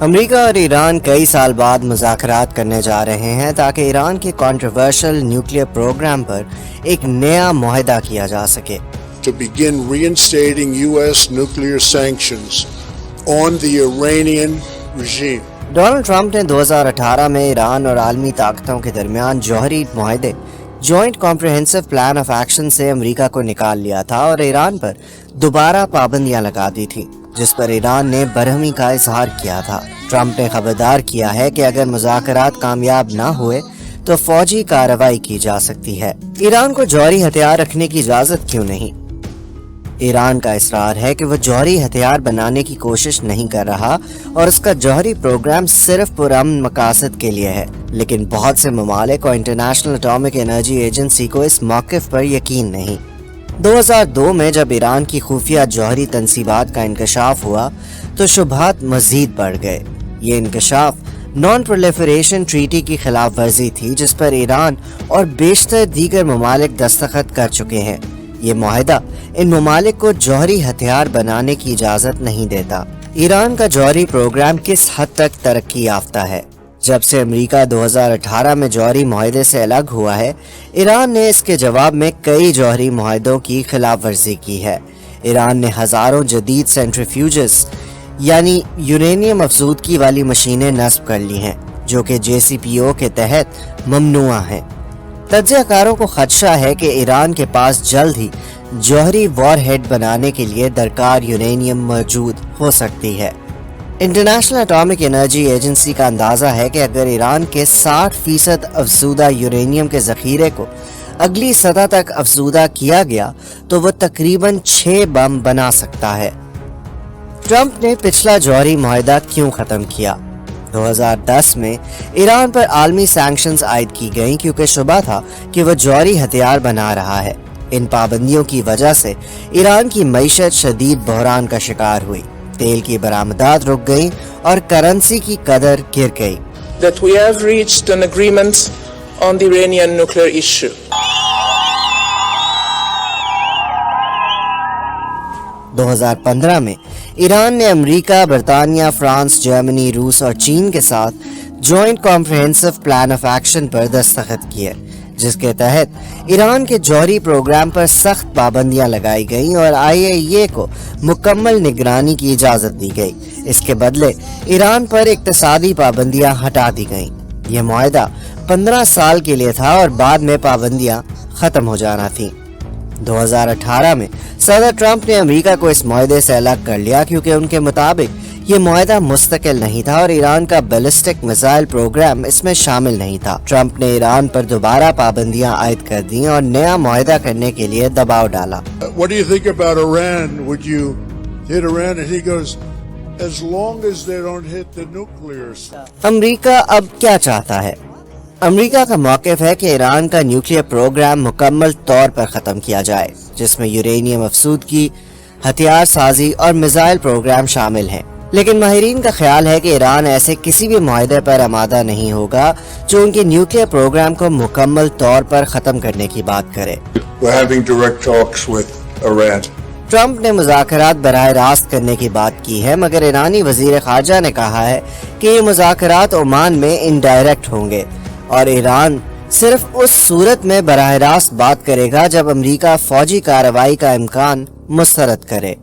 امریکہ اور ایران کئی سال بعد مذاکرات کرنے جا رہے ہیں تاکہ ایران کے کنٹروورشل نیوکلیئر پروگرام پر ایک نیا معاہدہ کیا جا سکے. To begin reinstating U.S. nuclear sanctions on the Iranian regime. Donald Trump نے 2018 میں ایران اور عالمی طاقتوں کے درمیان جوہری معاہدے joint comprehensive plan of action سے امریکہ کو نکال لیا تھا اور ایران پر دوبارہ پابندیاں لگا دی تھی، جس پر ایران نے برہمی کا اظہار کیا تھا. ٹرمپ نے خبردار کیا ہے کہ اگر مذاکرات کامیاب نہ ہوئے تو فوجی کارروائی کی جا سکتی ہے. ایران کو جوہری ہتھیار رکھنے کی اجازت کیوں نہیں؟ ایران کا اصرار ہے کہ وہ جوہری ہتھیار بنانے کی کوشش نہیں کر رہا اور اس کا جوہری پروگرام صرف پرامن مقاصد کے لیے ہے، لیکن بہت سے ممالک اور انٹرنیشنل اٹامک انرجی ایجنسی کو اس موقف پر یقین نہیں. 2002 میں جب ایران کی خفیہ جوہری تنصیبات کا انکشاف ہوا تو شبہات مزید بڑھ گئے. یہ انکشاف نان پرولیفریشن ٹریٹی کی خلاف ورزی تھی جس پر ایران اور بیشتر دیگر ممالک دستخط کر چکے ہیں. یہ معاہدہ ان ممالک کو جوہری ہتھیار بنانے کی اجازت نہیں دیتا. ایران کا جوہری پروگرام کس حد تک ترقی یافتہ ہے؟ جب سے امریکہ 2018 میں جوہری معاہدے سے الگ ہوا ہے، ایران نے اس کے جواب میں کئی جوہری معاہدوں کی خلاف ورزی کی ہے. ایران نے ہزاروں جدید سینٹریفیوجز یعنی یورینیم افزودگی والی مشینیں نصب کر لی ہیں جو کہ JCPOA کے تحت ممنوع ہیں. تجزیہ کاروں کو خدشہ ہے کہ ایران کے پاس جلد ہی جوہری وار ہیڈ بنانے کے لیے درکار یورینیم موجود ہو سکتی ہے. انٹرنیشنل اٹامک انرجی ایجنسی کا اندازہ ہے کہ اگر ایران کے 60% افزودہ یورینیم کے ذخیرے کو اگلی سطح تک افزودہ کیا گیا تو وہ تقریباً 6 بم بنا سکتا ہے. ٹرمپ نے پچھلا جوہری معاہدہ کیوں ختم کیا؟ 2010 میں ایران پر عالمی سینکشنز عائد کی گئیں کیونکہ شبہ تھا کہ وہ جوہری ہتھیار بنا رہا ہے. ان پابندیوں کی وجہ سے ایران کی معیشت شدید بحران کا شکار ہوئی. تیل کی برآمدات رک گئیں اور کرنسی کی قدر گر گئی. That we have reached an agreement on the Iranian nuclear issue. 2015 میں ایران نے امریکہ، برطانیہ، فرانس، جرمنی، روس اور چین کے ساتھ joint comprehensive plan of action پر دستخط کیے، جس کے تحت ایران کے جوہری پروگرام پر سخت پابندیاں لگائی گئیں اور IAEA کو مکمل نگرانی کی اجازت دی گئی. اس کے بدلے ایران پر اقتصادی پابندیاں ہٹا دی گئیں. یہ معاہدہ 15 سال کے لیے تھا اور بعد میں پابندیاں ختم ہو جانا تھیں. 2018 میں صدر ٹرمپ نے امریکہ کو اس معاہدے سے الگ کر لیا کیونکہ ان کے مطابق یہ معاہدہ مستقل نہیں تھا اور ایران کا بیلسٹک میزائل پروگرام اس میں شامل نہیں تھا. ٹرمپ نے ایران پر دوبارہ پابندیاں عائد کر دیں اور نیا معاہدہ کرنے کے لیے دباؤ ڈالا. What do you think about Iran? Would you hit Iran? And he goes, as long as they don't hit the nuclear stuff. امریکہ اب کیا چاہتا ہے؟ امریکہ کا موقف ہے کہ ایران کا نیوکلیئر پروگرام مکمل طور پر ختم کیا جائے جس میں یورینیم افزودگی، ہتھیار سازی اور میزائل پروگرام شامل ہیں. لیکن ماہرین کا خیال ہے کہ ایران ایسے کسی بھی معاہدے پر آمادہ نہیں ہوگا جو ان کے نیوکلیئر پروگرام کو مکمل طور پر ختم کرنے کی بات کرے. We're having direct talks with Iran. Trump نے مذاکرات براہ راست کرنے کی بات کی ہے مگر ایرانی وزیر خارجہ نے کہا ہے کہ یہ مذاکرات عمان میں انڈائریکٹ ہوں گے اور ایران صرف اس صورت میں براہ راست بات کرے گا جب امریکہ فوجی کارروائی کا امکان مسترد کرے.